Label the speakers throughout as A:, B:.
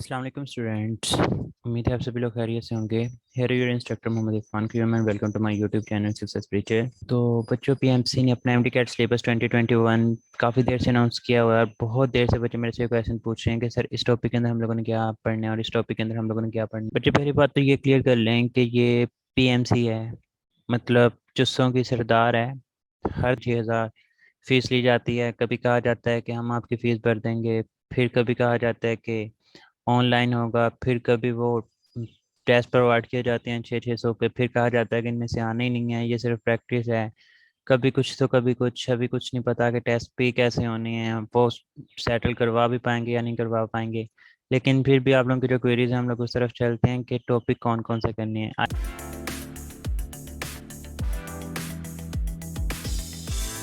A: अस्सलाम वालेकुम स्टूडेंट्स। उम्मीद है आप सभी लोग खैरियत से होंगे। Here your instructor Mohammad Irfan Qayyum and welcome to my YouTube channel success breacher. तो बच्चों, पीएमसी ने अपना एमडी कैट सिलेबस 2021 काफ़ी देर से अनाउंस किया हुआ है और बहुत देर से बच्चे मेरे से क्वेश्चन पूछ रहे हैं कि सर इस टॉपिक के अंदर हम लोगों ने क्या पढ़ना है और इस टॉपिक के अंदर हम लोगों ने क्या पढ़ना है। बच्चे, पहली बात तो ये क्लियर कर लें कि ये पीएमसी है, मतलब जुस्सों की सरदार है। हर 6,000 फीस ली जाती है। कभी कहा जाता है कि हम आपकी फ़ीस भर देंगे, फिर कभी कहा जाता है कि ऑनलाइन होगा, फिर कभी वो टेस्ट प्रोवाइड किए जाते हैं 600 के, फिर कहा जाता है कि इनमें से आने ही नहीं है, ये सिर्फ प्रैक्टिस है। कभी कुछ तो कभी कुछ, अभी कुछ नहीं पता कि टेस्ट पे कैसे होने हैं, वो सेटल करवा भी पाएंगे या नहीं करवा पाएंगे। लेकिन फिर भी आप लोगों की जो क्वेरीज है, हम लोग उस तरफ चलते हैं कि टॉपिक कौन कौन से करने हैं।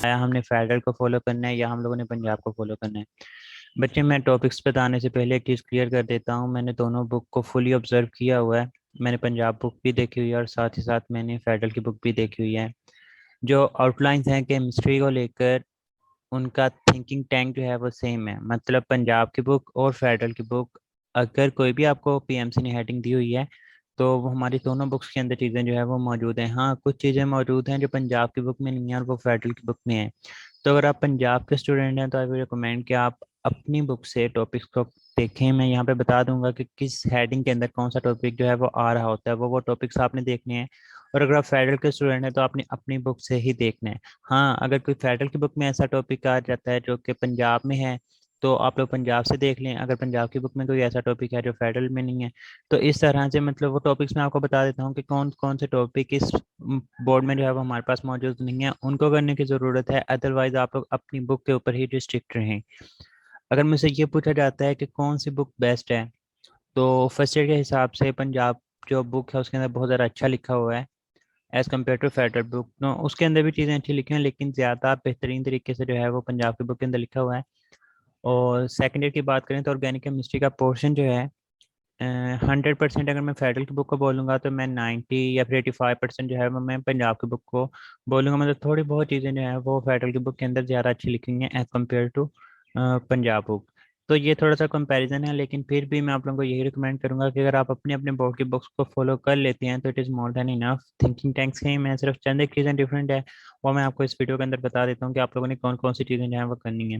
A: आया हमने फेडरल को फॉलो करना है या हम लोगों ने पंजाब को फॉलो करना है। बच्चे, मैं टॉपिक्स बताने से पहले एक चीज़ क्लियर कर देता हूँ, मैंने दोनों बुक को फुली ऑब्जर्व किया हुआ है। मैंने पंजाब बुक भी देखी हुई है और साथ ही साथ मैंने फेडरल की बुक भी देखी हुई है। जो आउटलाइंस हैं केमिस्ट्री को लेकर, उनका थिंकिंग टैंक जो है वो सेम है। मतलब पंजाब की बुक और फेडरल की बुक, अगर कोई भी आपको पीएमसी ने हेडिंग दी हुई है तो वो हमारी दोनों बुक्स के अंदर चीज़ें जो है वो मौजूद हैं। हाँ, कुछ चीज़ें मौजूद हैं जो पंजाब की बुक में नहीं है और वो फेडरल की बुक में है। तो अगर आप पंजाब के स्टूडेंट हैं तो आई विल रिकमेंड कि आप अपनी बुक से टॉपिक्स को देखें। मैं यहाँ पे बता दूंगा कि किस हेडिंग के अंदर कौन सा टॉपिक जो है वो आ रहा होता है, वो टॉपिक्स आपने देखने हैं। और अगर आप फेडरल के स्टूडेंट हैं तो आपने अपनी बुक से ही देखना है। हाँ, अगर कोई फेडरल की बुक में ऐसा टॉपिक आ जाता है जो कि पंजाब में है तो आप लोग पंजाब से देख लें। अगर पंजाब की बुक में कोई ऐसा टॉपिक है जो फेडरल में नहीं है, तो इस तरह से मतलब वो टॉपिक्स मैं आपको बता देता हूँ कि कौन कौन से टॉपिक इस बोर्ड में जो है वो हमारे पास मौजूद नहीं है, उनको करने की ज़रूरत है। अदरवाइज आप लोग अपनी बुक के ऊपर ही रिस्ट्रिक्ट रहें। अगर मुझसे ये पूछा जाता है कि कौन सी बुक बेस्ट है, तो फर्स्ट ईयर के हिसाब से पंजाब जो बुक है उसके अंदर बहुत ज़्यादा अच्छा लिखा हुआ है as compare to federal book. No, उसके अंदर भी चीज़ें अच्छी लिखी हैं लेकिन ज़्यादा बेहतरीन तरीके से जो है वो पंजाब की बुक के अंदर लिखा हुआ है। और सेकेंड ईयर की बात करें तो ऑर्गेनिक केमिस्ट्री का पोर्शन जो है 100%, अगर मैं फेडरल की बुक को बोलूँगा तो मैं 90 या फिर 85% जो है वो मैं पंजाब की बुक को बोलूँगा। मतलब थोड़ी बहुत चीज़ें जो है वो फेडरल की बुक के अंदर ज़्यादा अच्छी लिखी हैं as compare to Punjab book. तो ये थोड़ा सा कंपैरिजन है, लेकिन फिर भी मैं आप लोगों को यही रिकमेंड करूंगा कि अगर आप अपने अपने बोर्ड की बुक्स को फॉलो कर लेते हैं तो it is more than enough. Thinking tanks ही मैं सिर्फ चंद एक चीज़ें डिफरेंट है वो मैं आपको इस वीडियो के अंदर बता देता हूँ कि आप लोगों ने कौन कौन सी चीज़ें जो है वो करनी है।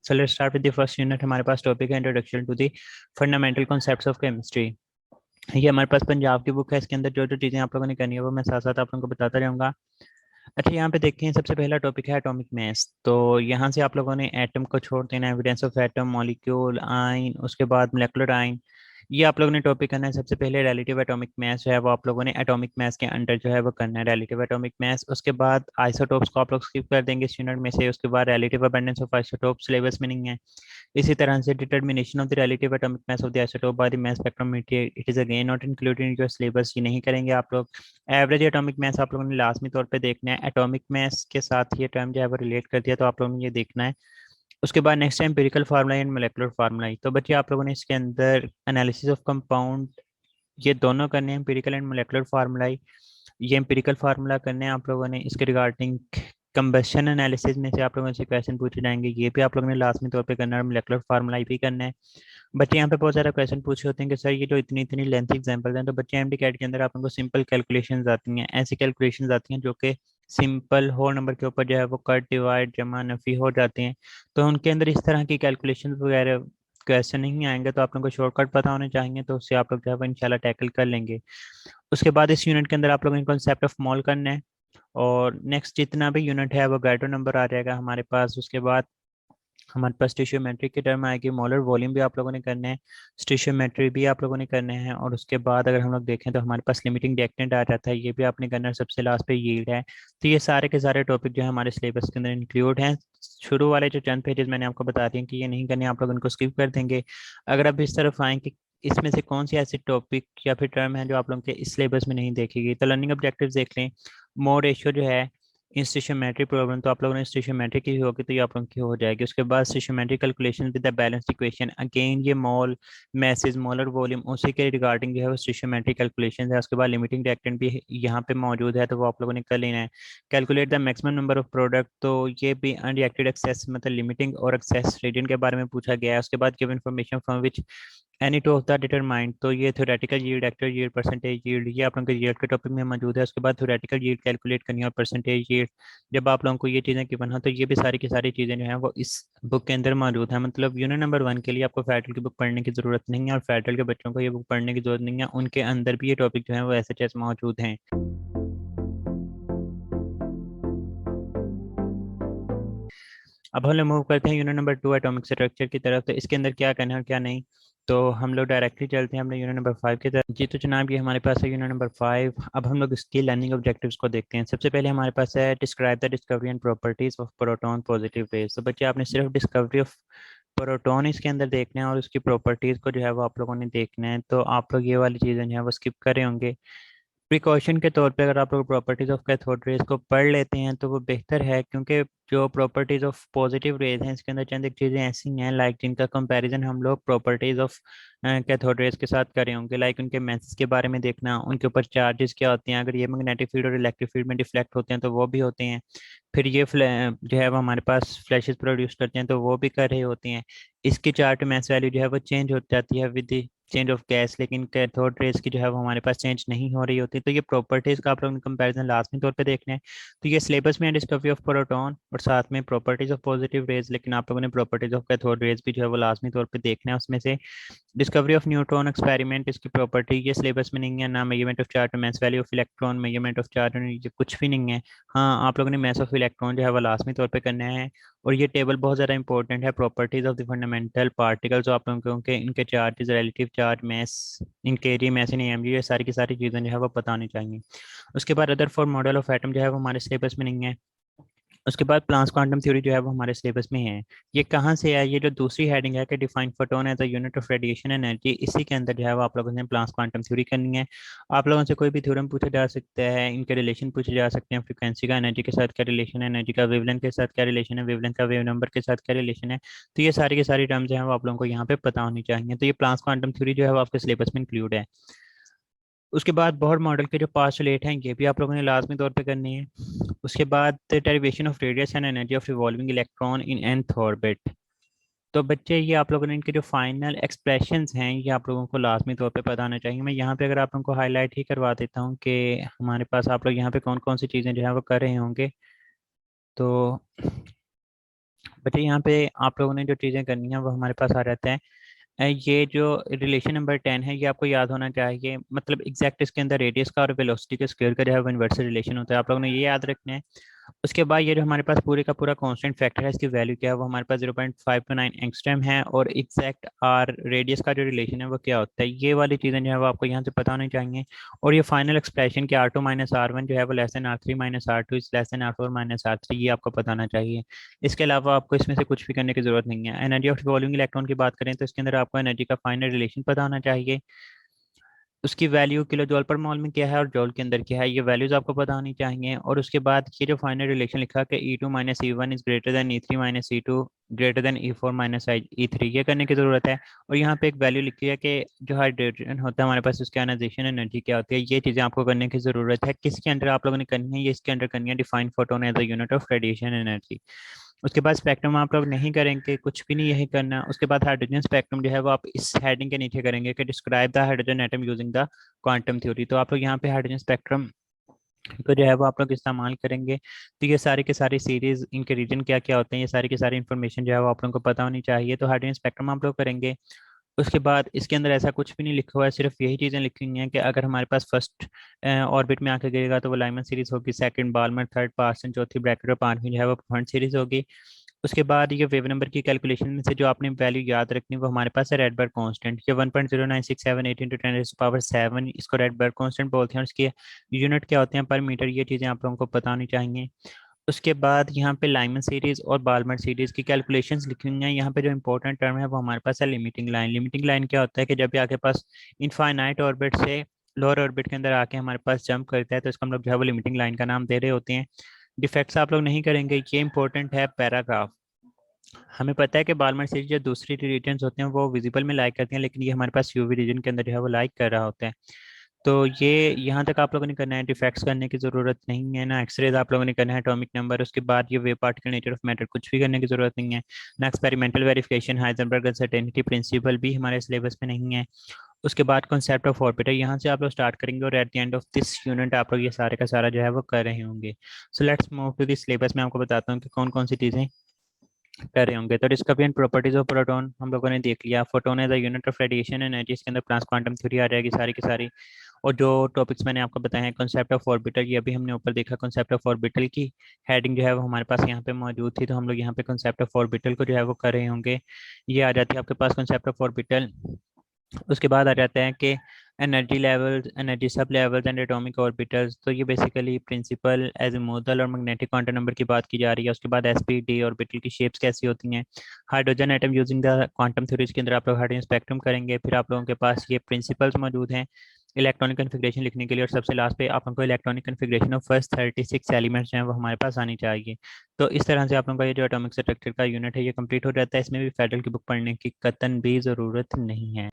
A: So let's start with the first unit। हमारे पास टॉपिक है introduction to the fundamental concepts of chemistry. ये हमारे पास पंजाब की बुक है, इसके अंदर जो जो चीज़ें आप लोगों ने करनी है वो मैं साथ साथ आप लोगों को बताता रहूँगा। अच्छा, यहाँ पे देखें, सबसे पहला टॉपिक है एटॉमिक मास। तो यहाँ से आप लोगों ने एटम को छोड़ देना है, एविडेंस ऑफ एटम, मॉलिक्यूल, आइन, उसके बाद मोलेकुलर आइन, ये आप लोगों ने टॉपिक करना है। सबसे पहले रिलेटिव एटॉमिक मास जो है वो आप लोगों ने एटॉमिक मास के अंडर जो है वो करना है, रिलेटिव एटॉमिक मास। उसके बाद आइसोटोप्स को आप लोग स्किप कर देंगे इस यूनिट में से। उसके बाद relative abundance of isotope syllabus में नहीं है। इसी तरह से determination of the relative atomic mass of the isotope by the mass spectrometer, it is again not included in your syllabus, ये नहीं करेंगे आप लोग। एवरेज एटॉमिक मास आप लोगों ने लाजमी तौर पे देखना है, एटॉमिक मास के साथ ये टर्म जो है वो रिलेट कर दिया तो आप लोगों ने ये देखना है। उसके बाद next time empirical formula and molecular formula. तो बच्चे, आप लोगों ने इसके अंदर एनालिसिस ऑफ कंपाउंड ये दोनों करने हैं, एम्पिरिकल एंड मोलेकुलर फार्मूला। ये एम्पिरिकल फार्मूला करने हैं आप लोगों ने। इसके रिगार्डिंग कंबशन एनालिसिस में से आप लोगों से क्वेश्चन पूछे जाएंगे, ये भी आप लोगों ने लाजमी तौर पे करना है, मोलेकुलर फार्मूला भी करना है। बच्चे, यहाँ पे बहुत सारे क्वेश्चन पूछे होते हैं कि सर ये जो इतनी इतनी लेंथ एग्जांपल हैं, तो बच्चे एमडी कैट के अंदर आप लोगों को सिंपल कैलकुलेशंस आती हैं, ऐसी कैलकुलेशंस आती हैं जो कि सिंपल होल नंबर के ऊपर जो है वो कट डिवाइड जमा नफी हो जाते हैं। तो उनके अंदर इस तरह की कैलकुलेशंस वगैरह क्वेश्चन नहीं आएंगे, तो आप लोगों को शॉर्टकट पता होने चाहिए, तो उससे आप लोग जो है वो इंशाल्लाह टैकल कर लेंगे। उसके बाद इस यूनिट के अंदर आप लोगों ने कॉन्सेप्ट ऑफ मोल करना है। और नेक्स्ट जितना भी यूनिट है वो गाइडो नंबर आ जाएगा हमारे पास। उसके बाद हमारे पास स्टोइशियोमेट्री की टर्म आएगी, मोलर वॉल्यूम भी आप लोगों ने करने हैं, स्टोइशियोमेट्री भी आप लोगों ने करने हैं। और उसके बाद अगर हम लोग देखें तो हमारे पास लिमिटिंग रिएक्टेंट आ जाता है, ये भी आपने करना है। सबसे लास्ट पे यील्ड है। तो ये सारे के सारे टॉपिक जो है हमारे सिलेबस के अंदर इंक्लूड हैं। शुरू वाले जो चंद पेजेस मैंने आपको बता दिए कि ये नहीं करने, आप लोग उनको स्किप कर देंगे। अगर आप इस तरफ आएँ कि इसमें से कौन सी ऐसी टॉपिक या फिर टर्म है जो आप लोगों के इस सिलेबस में नहीं देखेगी, तो लर्निंग ऑब्जेक्टिव्स देख लें। मोर रेशियो जो है इंस्टेशियोमेट्रिक प्रॉब्लम तो आप लोगों ने स्टेशियोमेट्रिक की होगी, तो ये आप लोगों की हो जाएगी। उसके बाद stoichiometric calculation with the balanced equation, again ये मॉल मैसेज मोलर वॉल्यूम उसी के रिगार्डिंग जो है वो स्टेशियोमेट्रिक कैलकुलेशन है। उसके बाद लिमिटिंग रिएक्टेंट भी यहाँ पे मौजूद है, तो वो आप लोगों ने कर लेना है। Calculate the maximum number of product, तो ये भी अनरिएक्टेड एक्सेस मतलब लिमिटिंग और एक्सेस रेडियन के बारे में पूछा गया है। उसके बाद give information from which any two of the determined, तो ये theoretical yield, actual yield, percentage yield, ये आप लोगों के यील्ड के टॉपिक में मौजूद है। उसके बाद थ्योरेटिकल यील्ड कैलकुलेट करनी है और परसेंटेज यील्ड, जब आप लोगों को ये चीज़ें गिवन हो तो ये भी सारी की सारी चीज़ें जो हैं वो इस बुक के अंदर मौजूद है। मतलब यूनिट नंबर 1 के लिए आपको फेडरल की बुक पढ़ने की ज़रूरत नहीं है, और फेडरल के बच्चों को ये बुक पढ़ने की ज़रूरत नहीं है, उनके अंदर भी ये टॉपिक जो है वो ऐसे जैसे मौजूद हैं। अब हम लोग मूव करते हैं यूनिट नंबर 2 एटॉमिक स्ट्रक्चर की तरफ। तो इसके अंदर क्या करना है और क्या नहीं, तो हम लोग डायरेक्टली चलते हैं अपने यूनिट नंबर 5 की तरफ। जी तो जनाब, ये हमारे पास है यूनिट नंबर 5। अब हम लोग इसकी लर्निंग ऑब्जेक्टिव्स को देखते हैं। सबसे पहले हमारे पास है describe the discovery and properties of proton positive raise. तो बच्चे आपने सिर्फ डिस्कवरी ऑफ प्रोटॉन इसके अंदर देखना है और उसकी प्रॉपर्टीज को जो है वो आप लोगों ने देखना है। तो आप लोग ये वाली चीज़ें जो है वो स्किप करे होंगे। प्रिकॉशन के तौर पे अगर आप लोग प्रॉपर्टीज ऑफ कैथोड रेज को पढ़ लेते हैं तो वो बेहतर है, क्योंकि जो प्रॉपर्टीज ऑफ पॉजिटिव रेज हैं इसके अंदर चंद एक चीज़ें ऐसी हैं लाइक जिनका कंपैरिजन हम लोग प्रॉपर्टीज ऑफ कैथोड रेज के साथ करे होंगे। लाइक उनके मैसेज के बारे में देखना, उनके ऊपर चार्जेस क्या होते हैं, अगर ये मैग्नेटिक फील्ड और इलेक्ट्रिक फील्ड में डिफ्लेक्ट होते हैं तो वो भी होते हैं। फिर ये जो है वो हमारे पास फ्लैशेस प्रोड्यूस करते हैं तो वो भी कर रहे होते हैं। इसकी चार्ट मैस वैल्यू जो है वो चेंज हो जाती है विद चेंज ऑफ गैस, लेकिन कैथोड रेज की जो है वो हमारे पास चेंज नहीं हो रही होती। तो ये प्रॉपर्टीज का आप लोगों ने कंपैरिजन लाजमी तौर पे देखना है। तो ये सिलेबस में है डिस्कवरी ऑफ प्रोटॉन और साथ में प्रॉपर्टीज ऑफ पॉजिटिव रेज, लेकिन आप लोगों ने प्रॉपर्टीज ऑफ कैथोड रेज भी जो है वो लाजमी तौर पे देखना है उसमें से। डिस्कवरी ऑफ न्यूट्रॉन एक्सपेरिमेंट, इसकी प्रॉपर्टी ये सिलेबस में नहीं है, ना measurement of charge mass value of electron, measurement of charge, ये कुछ भी नहीं है। हाँ, आप लोगों ने मास ऑफ इलेक्ट्रॉन जो है वो लाजमी तौर पे करना है। और ये टेबल बहुत ज़्यादा इंपॉर्टेंट है, properties of the fundamental particles, आप लोगों के इनके चार्जेस, रिलेटिव चार्ज, मास, इनके एरिया, मास इन एम, ये सारी की सारी चीज़ें जो है वो पता होनी चाहिए। उसके बाद other for model of atom जो है वो हमारे सिलेबस में नहीं है। उसके बाद प्लांस क्वांटम थ्योरी जो है वो हमारे सिलेबस में है। ये कहाँ से है, ये जो दूसरी हेडिंग है कि define photon as a unit of radiation energy, इसी के अंदर जो है वो आप लोगों ने प्लांस क्वांटम थ्योरी करनी है। आप लोगों से कोई भी थ्योरम पूछा जा सकता है, इनके रिलेशन पूछे जा सकते हैं, फ्रिक्वेंसी का एनर्जी के साथ क्या रिलेशन है, एनर्जी का वेवलेंथ के साथ क्या रिलेशन है, वेवलेंथ का वेव नंबर के साथ क्या रिलेशन है। तो ये सारी की सारी टर्म्स जो है वो आप लोगों को यहाँ पे पता होनी चाहिए। तो ये प्लांस क्वांटम थ्योरी जो है वो आपके सिलेबस में इंक्लूड है। उसके बाद बोहर मॉडल के जो पास्ट रिलेट हैं ये भी आप लोगों ने लाजमी तौर पे करनी है। उसके बाद derivation of radius and energy of revolving electron in nth orbit. तो बच्चे ये आप लोगों ने इनके जो फाइनल एक्सप्रेशंस हैं ये आप लोगों को लाजमी तौर पे पता होना चाहिए। मैं यहाँ पे अगर आप लोगों को हाईलाइट ही करवा देता हूँ कि हमारे पास आप लोग यहाँ पे कौन कौन सी चीज़ें जो है वो कर रहे होंगे। तो बच्चे यहाँ पे आप लोगों ने जो चीज़ें करनी है वो हमारे पास आ जाता है। ये जो रिलेशन नंबर 10 है ये आपको याद होना चाहिए, मतलब एग्जैक्ट इसके अंदर रेडियस का और वेलोसिटी के स्क्वायर का जो है वो इन्वर्स रिलेशन होता है, आप लोगों ने ये याद रखना है। उसके बाद ये जो हमारे पास पूरे का पूरा कांस्टेंट फैक्टर है इसकी वैल्यू क्या है, वो हमारे पास 0.529 एंगस्ट्रम है। और एग्जैक्ट आर रेडियस का जो रिलेशन है वो क्या होता है, ये वाली चीज़ें जो है वो आपको यहाँ से पता होनी चाहिए। और ये फाइनल एक्सप्रेशन कि R2 माइनस R1 जो है वो less than R3 minus R2 is less than R4 minus R3, ये आपको पता होना चाहिए। इसके अलावा आपको इसमें से कुछ भी करने की जरूरत नहीं है। एनर्जी ऑफ रिवॉल्विंग इलेक्ट्रॉन की बात करें तो इसके अंदर आपको एनर्जी का फाइनल रिलेशन पता होना चाहिए। उसकी वैल्यू किलो जॉल पर मोल में क्या है और जॉल के अंदर क्या है, ये वैल्यूज आपको पता होनी चाहिए। और उसके बाद ये जो फाइनल रिलेशन लिखा है कि E2 minus E1 is greater than E3 minus E2 greater than E4 minus E3, ये करने की जरूरत है। और यहाँ पे एक वैल्यू लिखी है कि जो हाइड्रोजन होता है हमारे पास उसकी आयनाइजेशन एनर्जी क्या होती है, ये चीज़ें आपको करने की जरूरत है। किसके अंदर आप लोगों ने करनी है, ये इसके अंदर करनी है define photon as a unit of radiation energy. उसके बाद स्पेक्ट्रम आप लोग नहीं करेंगे, कुछ भी नहीं यही करना। उसके बाद हाइड्रोजन स्पेक्ट्रम जो है वो आप इस हेडिंग के नीचे करेंगे कि describe the hydrogen atom using the quantum theory. तो आप लोग यहाँ पे हाइड्रोजन स्पेक्ट्रम को जो है वो आप लोग इस्तेमाल करेंगे। तो ये सारी के सारी सीरीज, इनके रीजन क्या क्या होते हैं, ये सारी की सारी इन्फॉर्मेशन जो है वो आप लोगों को पता होनी चाहिए। तो हाइड्रोजन स्पेक्ट्रम आप लोग करेंगे। उसके बाद इसके अंदर ऐसा कुछ भी नहीं लिखा हुआ है, सिर्फ यही चीज़ें लिखी हुई हैं कि अगर हमारे पास फर्स्ट ऑर्बिट में आके गिरेगा तो वो लाइमन सीरीज होगी, सेकंड बाल्मर, थर्ड पार्सन, चौथी ब्रैकेट और पांचवी जो है वो पॉइंट सीरीज होगी। उसके बाद ये वेव नंबर की कैलकुलेशन में से जो आपने वैल्यू याद रखनी वो हमारे पास है रेडबर्ग कांस्टेंट, ये 1.09678 इंटू 10⁻⁷ इसको रेडबर्ग कांस्टेंट बोलते हैं। और इसके यूनिट क्या होते हैं पर मीटर, ये चीज़ें आप लोगों को पता होनी चाहिए। उसके बाद यहाँ पे लाइमन सीरीज और बाल्मर सीरीज की कैलकुलेशंस लिखी हुई हैं। यहाँ पे जो इंपॉर्टेंट टर्म है वो हमारे पास है लिमिटिंग लाइन। लिमिटिंग लाइन क्या होता है कि जब भी आपके पास इनफाइनाइट ऑर्बिट से लोअर ऑर्बिट के अंदर आके हमारे पास जंप करता है तो इसको हम लोग जो है वो लिमिटिंग लाइन का नाम दे रहे होते हैं। डिफेक्ट्स आप लोग नहीं करेंगे, ये इंपॉर्टेंट है पैराग्राफ। हमें पता है कि बालमर सीरीज जो दूसरी रीजन्स होते हैं वो विजिबल में लाइक करते हैं, लेकिन ये हमारे पास यूवी रीजन के अंदर जो है वो लाइक कर रहा होता है। तो ये यहाँ तक आप लोगों ने करना है, डिफेक्ट्स करने की जरूरत नहीं है ना, एक्सरेज आप लोगों ने करना है, एटॉमिक नंबर, उसके बाद ये wave particle nature of matter कुछ भी करने की जरूरत नहीं है ना, experimental verification, Heisenberg uncertainty principle भी हमारे सिलेबस में नहीं है। उसके बाद कॉन्सेप्ट ऑफ ऑर्बिटर यहाँ से आप लोग स्टार्ट करेंगे और at the end of this unit आप लोग ये सारे का सारा जो है वो कर रहे होंगे। So let's move to this syllabus में आपको बताता हूँ कि कौन कौन सी चीज़ें कर रहे होंगे। तो discovery and properties of proton हम लोगों ने देख लिया, photon as a unit of radiation energy, इसके अंदर प्लस क्वांटम थ्योरी आ जाएगी सारी की सारी। और जो टॉपिक्स मैंने आपको बताए हैं, कॉन्सेप्ट ऑफ ऑर्बिटल, ये अभी हमने ऊपर देखा, कॉन्सेप्ट ऑफ ऑर्बिटल की हेडिंग जो है वो हमारे पास यहाँ पे मौजूद थी, तो हम लोग यहाँ पे कॉन्सेप्ट ऑफ ऑर्बिटल को जो है वो कर रहे होंगे। ये आ जाती है आपके पास कॉन्सेप्ट ऑफ ऑर्बिटल। उसके बाद आ जाता है कि एनर्जी लेवल्स, एनर्जी सब लेवल्स एंड एटॉमिक ऑर्बिटल्स, तो ये बेसिकली प्रिंसिपल एज मोडल और मैग्नेटिक क्वांटम नंबर की बात की जा रही है। उसके बाद एसपी-डी ऑर्बिटल की शेप्स कैसी होती हैं, hydrogen atom using the quantum theories के अंदर आप लोग हाइड्रोजन स्पेक्ट्रम करेंगे। फिर आप लोगों के पास ये प्रिंसिपल्स मौजूद हैं इलेक्ट्रॉनिक कन्फिग्रेशन लिखने के लिए, और सबसे लास्ट पे आप लोगों को electronic configuration of first 36 elements जो हैं वो हमारे पास आनी चाहिए। तो इस तरह से आप लोगों का ये जो एटॉमिक स्ट्रक्चर का यूनिट है ये कंप्लीट हो जाता है। इसमें भी फेडरल की बुक पढ़ने की कतन भी ज़रूरत नहीं है।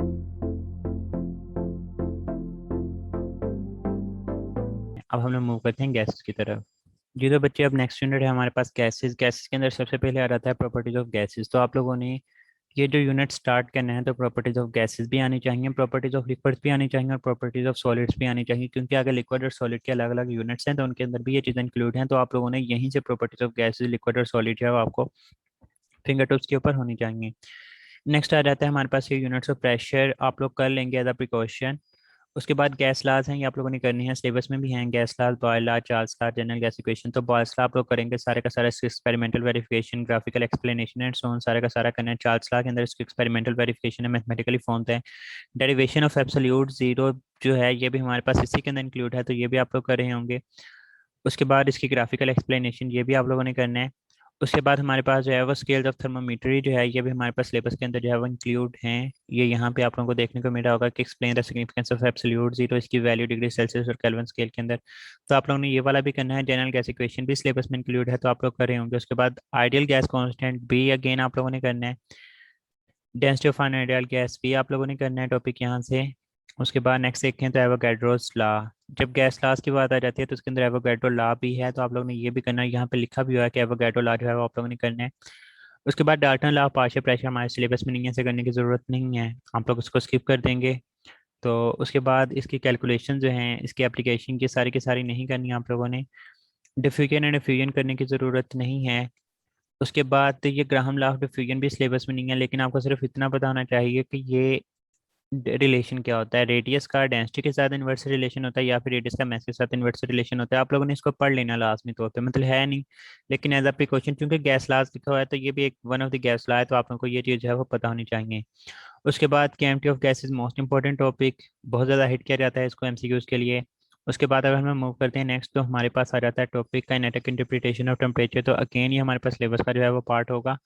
A: अब हम लोग मूव करते हैं गैसेस की तरफ। जी तो बच्चे अब नेक्स्ट यूनिट है हमारे पास गैसेस। गैसेस के अंदर सबसे पहले आ जाता है प्रॉपर्टीज ऑफ गैसेस। तो आप लोगों ने ये जो यूनिट स्टार्ट करना है तो प्रॉपर्टीज ऑफ गैसेस भी आनी चाहिए, प्रॉपर्टीज ऑफ लिक्विड्स भी आनी चाहिए, और प्रॉपर्टीज ऑफ सॉलिड्स भी आनी चाहिए, क्योंकि अगर लिक्विड और सॉलिड के अलग अलग यूनिट्स हैं तो उनके अंदर भी ये चीज़ें इंक्लूड हैं। तो आप लोगों ने यहीं से प्रॉपर्टीज ऑफ गैसेस, लिक्विड और सॉलिड जो है वो आपको फिंगर टिप्स के ऊपर होनी चाहिए। नेक्स्ट आ जाता है हमारे पास ये यूनिट्स ऑफ प्रेशर, आप लोग कर लेंगे एज अ प्रिकॉशन। उसके बाद गैस लाज हैं, ये आप लोगों ने करनी है, सिलेबस में भी हैं, gas laws, Boyle law, Charles law, general gas equation. तो बॉयल्स लॉ आप लोग करेंगे सारे का सारा, इसकी experimental verification, graphical explanation and so on सारे का सारा करना है। चार्ल्स लॉ के अंदर इसकी एक्सपेरिमेंटल वेरिफिकेशन है, मैथमेटिकली फॉर्म है। डेरिवेशन ऑफ एब्सोल्यूट जीरो जो है ये भी हमारे पास इसी के अंदर इंक्लूड है, तो ये भी आप लोग कर रहे होंगे। उसके बाद इसकी ग्राफिकल एक्सप्लेनेशन ये भी आप लोगों ने करना है। उसके बाद हमारे पास जो है वो स्केल्स ऑफ थर्मोमीटरी जो है ये भी हमारे पास सिलेबस के अंदर जो है वो इंक्लूड हैं। ये यहाँ पे आप लोगों को देखने को मिल रहा होगा कि explain the significance of absolute zero, इसकी वैल्यू डिग्री सेल्सियस और केल्विन स्केल के अंदर। तो आप लोगों ने ये वाला भी करना है। जनरल गैस इक्वेशन भी सिलेबस में इंक्लूड है, तो आप लोग कर रहे होंगे। उसके बाद आइडियल गैस कॉन्स्टेंट भी अगेन आप लोगों ने करना है। डेंसिटी ऑफ आइडियल गैस भी आप लोगों ने करना है टॉपिक यहाँ से। उसके बाद नेक्स्ट देखें तो एवोगैड्रोस लॉ, जब गैस लॉज की बात आ जाती है तो उसके अंदर एवोगैड्रो लॉ भी है, तो आप लोगों ने ये भी करना है। यहाँ पे लिखा भी हुआ है कि एवोगैड्रो लॉ जो है वो आप लोगों ने करना है। उसके बाद Dalton law of partial pressure हमारे सिलेबस में नहीं है, ऐसे करने की ज़रूरत नहीं है, आप लोग उसको स्किप कर देंगे। तो उसके बाद इसकी कैलकुलेशन जो है, इसकी एप्लीकेशन की सारी नहीं करनी है आप लोगों ने। डिफ्यूजन एंड डिफ्यूजन करने की ज़रूरत नहीं है। उसके बाद ये ग्राहम लॉ ऑफ डिफ्यूजन भी सिलेबस में नहीं है, लेकिन आपको सिर्फ इतना पता होना चाहिए कि ये रिलेशन क्या होता है, रेडियस का डेंसिटी के साथ इन्वर्स रिलेशन होता है या फिर रेडियस का मास के साथ इन्वर्स रिलेशन होता है। आप लोगों ने इसको पढ़ लेना लाजमी तौर पे, मतलब है नहीं, लेकिन एज अ प्रिकॉशन क्योंकि गैस लॉज लिखा हुआ है तो ये भी एक one of the gas law है, तो आप लोगों को ये चीज़ जो है वो पता होनी चाहिए। उसके बाद chemistry of gas is most important topic, बहुत ज़्यादा हिट किया जाता है इसको एमसीक्यूज के लिए। उसके बाद अगर हम मूव करते हैं नेक्स्ट, तो हमारे पास आ जाता है topic kinetic interpretation of temperature. तो अगेन ये हमारे पास सिलेबस का जो है वो पार्ट होगा,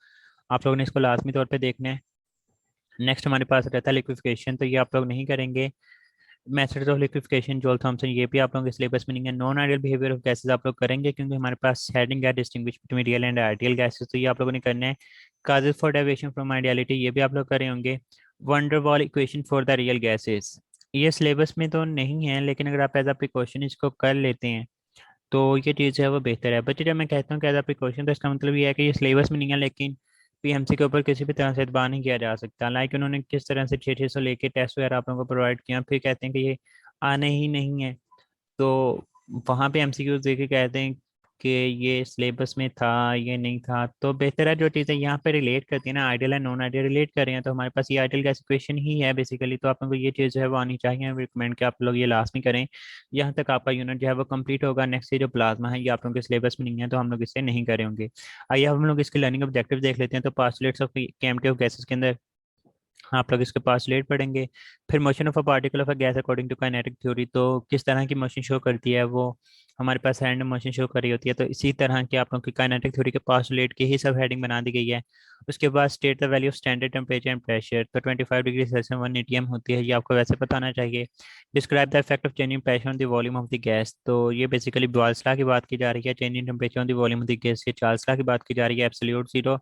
A: आप लोगों ने इसको लाजमी तौर पर देखना है। नेक्स्ट हमारे पास रहता है लिक्विफिकेशन, तो ये आप लोग नहीं करेंगे। Methods of liquefaction, Joule Thomson, ये भी आप लोगों के सिलेबस में नहीं है। Non ideal behaviour of gases आप लोग करेंगे, क्योंकि हमारे पास हेडिंग है distinguish between real and ideal gases, तो ये आप लोगों ने करना है। Causes for deviation from ideality, ये भी आप लोग करे होंगे। Van der Waals equation for the real gases, ये सिलेबस में तो नहीं है, लेकिन अगर आप एज अ प्रिकॉशन इसको कर लेते हैं तो ये चीज़ है वो बेहतर है। बच्चे जब मैं कहता हूँ कि एज अ प्रिकॉशन, तो इसका मतलब ये है कि ये सिलेबस में नहीं है, लेकिन पीएमसी के ऊपर किसी भी तरह से इतबार नहीं किया जा सकता। लाइक उन्होंने किस तरह से 600 लेके टेस्ट वगैरह आप लोगों को प्रोवाइड किया, फिर कहते हैं कि ये आने ही नहीं है, तो वहाँ पे एमसीक्यूज देके कहते हैं कि ये सिलेबस में था, ये नहीं था। तो बेहतर है जो चीज़ें यहाँ पे रिलेट करती है ना, ideal and non ideal relate कर रहे हैं, तो हमारे पास ये आइडियल गैस इक्वेशन ही है बेसिकली, तो आप लोगों को ये चीज़ जो है वो आनी चाहिए। रिकमेंड कि आप लोग ये लास्ट में करें, यहाँ तक आपका यूनिट जो है वो कंप्लीट होगा। नेक्स्ट ये जो प्लाज्मा है ये आप लोगों के सिलेबस में नहीं है, तो हम लोग इससे नहीं करे होंगे। आइए अब हम लोग इसके लर्निंग ऑब्जेक्टिव देख लेते हैं। तो postulates of chemistry of gases के अंदर आप लोग इसके पास लेट पढ़ेंगे। फिर motion of a particle of a gas according to kinetic theory, तो किस तरह की मोशन शो करती है वो, हमारे पास रैंडम मोशन शो कर रही होती है। तो इसी तरह के आप लोगों की काइनेटिक थ्योरी के पास रिलेट की ही सब हेडिंग बना दी गई है। उसके बाद state the value of standard temperature and pressure, तो 25 डिग्री सेल्सियस 1 एटीएम होती है, ये आपको वैसे पता होना चाहिए। Describe the effect of changing pressure on the volume of the gas, तो ये बेसिकली बॉयल्स लॉ की बात की जा रही है। Changing temperature on the volume of the gas, ये चार्ल्स लॉ की बात की जा रही है। एब्सोल्यूट जीरो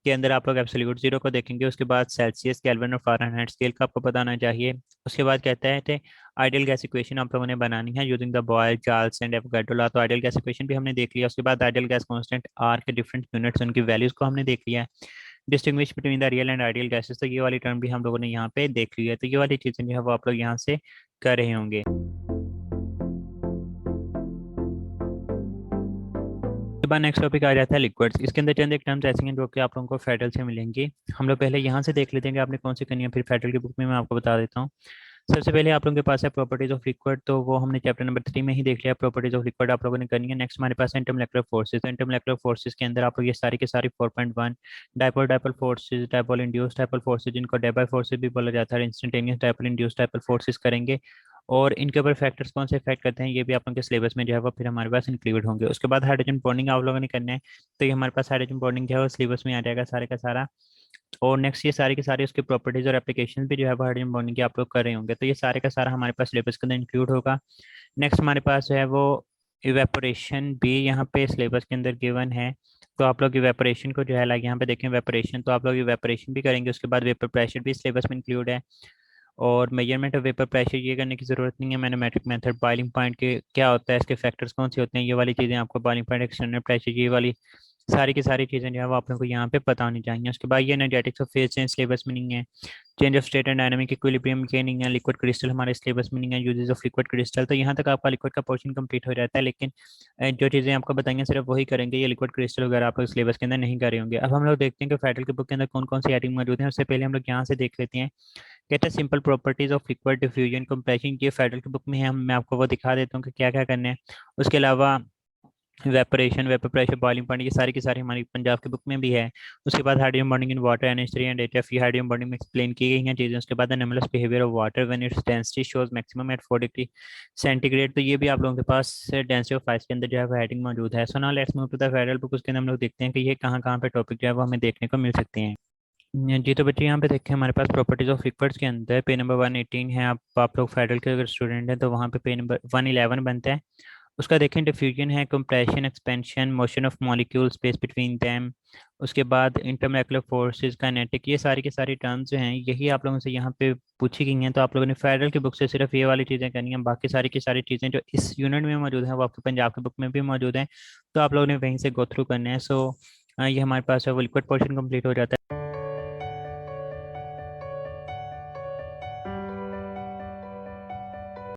A: के अंदर आप लोग एब्सोल्यूट जीरो को देखेंगे। उसके बाद सेल्सियस, केल्विन और फ़ारेनहाइट स्केल का आपको पता होना चाहिए। उसके बाद कहता है कि आइडियल गैस इक्वेशन आप लोगों ने बनानी है using the Boyle, Charles and Avogadro law. तो आइडियल गैस इक्वेशन भी हमने देख लिया। उसके बाद आइडियल गैस कांस्टेंट आर के डिफरेंट यूनिट्स, उनकी वैल्यूज को हमने देख लिया है। Distinguish between the real and ideal gases, तो ये वाली टर्म भी हम लोगों ने यहाँ पे देख ली है। तो ये वाली चीज़ें जो है वो आप लोग यहाँ से कर रहे होंगे। उसके बाद नेक्स्ट टॉपिक आ जाता है लिक्विड्स। इसके अंदर चंद एक टर्म्स ऐसी हैं जो कि आप लोगों को फेडरल से मिलेंगी। हम लोग पहले यहाँ से देख लेते हैं कि आपने कौन सी करनी है, फिर फेडरल की बुक में मैं आपको बता देता हूँ। सबसे पहले आप लोगों के पास है प्रॉपर्टीज ऑफ लिक्विड, तो वो हमने चैप्टर नंबर 3 में ही देख लिया। प्रॉपर्टीज ऑफ लिक्विड आप लोगों ने करनी है। नेक्स्ट हमारे पास है इंटरमोलेकुलर फोर्सेज। तो इंटरमोलेकुलर फोर्सेज के अंदर आप लोग ये सारी के सारी 4.1 dipole dipole forces, dipole induced dipole forces, जिनको डेबाई फोर्सेज भी बोला जाता है, instantaneous dipole induced dipole forces करेंगे। और इनके ऊपर फैक्टर्स कौन से इफेक्ट करते हैं ये भी आप लोगों के सिलेबस में जो है वो फिर हमारे पास इंक्लूड होंगे। उसके बाद हाइड्रोजन बॉन्डिंग आप लोगों ने करना है, तो ये हमारे पास हाइड्रोजन बॉन्डिंग जो है वो सिलेबस में आ जाएगा सारे का सारा। और नेक्स्ट ये सारी की सारी उसकी प्रॉपर्टीज और एप्लीकेशन भी जो है वो हाइड्रोजन बॉन्डिंग के आप लोग कर रहे होंगे, तो ये सारे का सारा हमारे पास सिलेबस के अंदर इंक्लूड होगा। नेक्स्ट हमारे पास जो है वो इवेपोरेशन भी यहाँ पे सिलेबस के अंदर गिवन है। तो आप लोग इवेपोरेशन को जो है लाइक यहाँ पे देखें इवेपोरेशन, तो आप लोग इवेपोरेशन भी करेंगे। उसके बाद वेपर प्रेशर भी सिलेबस में इंक्लूड है। और मेजरमेंट ऑफ वेपर प्रेशर ये करने की ज़रूरत नहीं है। मैथमेटिक मेथड, बॉइलिंग पॉइंट के क्या होता है, इसके फैक्टर्स कौन से होते हैं, ये वाली चीज़ें आपको, बॉइलिंग पॉइंट, एक्सटर्नल प्रेशर, ये वाली सारी की सारी चीज़ें जो है वो आप लोगों को यहाँ पे पता होनी चाहिए। उसके बाद ये energetics of phase change syllabus में नहीं है। Change of state and dynamic equilibrium के नहीं है। लिक्विड क्रिस्टल हमारे सिलेबस में नहीं है। यूजेस ऑफ लिक्विड क्रिस्टल, तो यहाँ तक आपका लिक्विड का पोर्शन कंप्लीट हो जाता है। लेकिन जो चीज़ें आपको बताएंगे सिर्फ वही करेंगे, ये लिक्विड क्रिस्टल वगैरह आप लोग सिलेबस के अंदर नहीं कर रहे होंगे। अब हम लोग देखते हैं कि फेडरल की बुक के अंदर कौन कौन सी हेडिंग मौजूद है। उससे पहले हम लोग यहाँ से देख लेते हैं। कहते हैं simple properties of liquid diffusion compression, ये फेडरल की बुक में है। मैं आपको वो दिखा देता हूँ कि क्या क्या करना है। उसके अलावा वेपरेशन, वेपर प्रेशर, बॉइलिंग पॉइंट, ये सारी की सारी हमारी पंजाब की बुक में भी है। उसके बाद hydrogen bonding in water, NH3 and HF, ये हाइड्रोजन बॉन्डिंग में एक्सप्लेन की गई हैं चीज़ें। उसके बाद anomalous behaviour of water when its density shows maximum at 4 degree centigrade, तो ये भी आप लोगों के पास डेंसिटी ऑफ आइस के अंदर जो है वो हेडिंग मौजूद है। So now let's move to the federal book. उसके अंदर हम लोग देखते हैं कि ये कहाँ कहाँ पे टॉपिक जो है वो हमें देखने को मिल सकते हैं। जी तो बच्चे यहाँ पे देखें हमारे पास प्रॉपर्टीज ऑफ लिक्विड्स के अंदर पे नंबर 118 है। आप लोग फेडरल के अगर स्टूडेंट हैं तो वहाँ पे नंबर 111 बनता है। उसका देखें डिफ्यूजन है, compression, expansion, motion of molecule, space between them. उसके बाद इंटरमोलेकुलर फोर्सेस, काइनेटिक, ये सारी की सारी टर्म्स जो हैं यही आप लोगों से यहाँ पे पूछी गई हैं। तो आप लोगों ने फेडरल की बुक से सिर्फ ये वाली चीज़ें करनी है। बाकी सारी की सारी चीज़ें जो इस यूनिट में मौजूद हैं वो आपके पंजाब की बुक में भी मौजूद हैं। तो आप लोगों ने वहीं से गो थ्रू करना है। सो ये हमारे पास है वो लिक्विड पोर्शन कंप्लीट हो जाता है।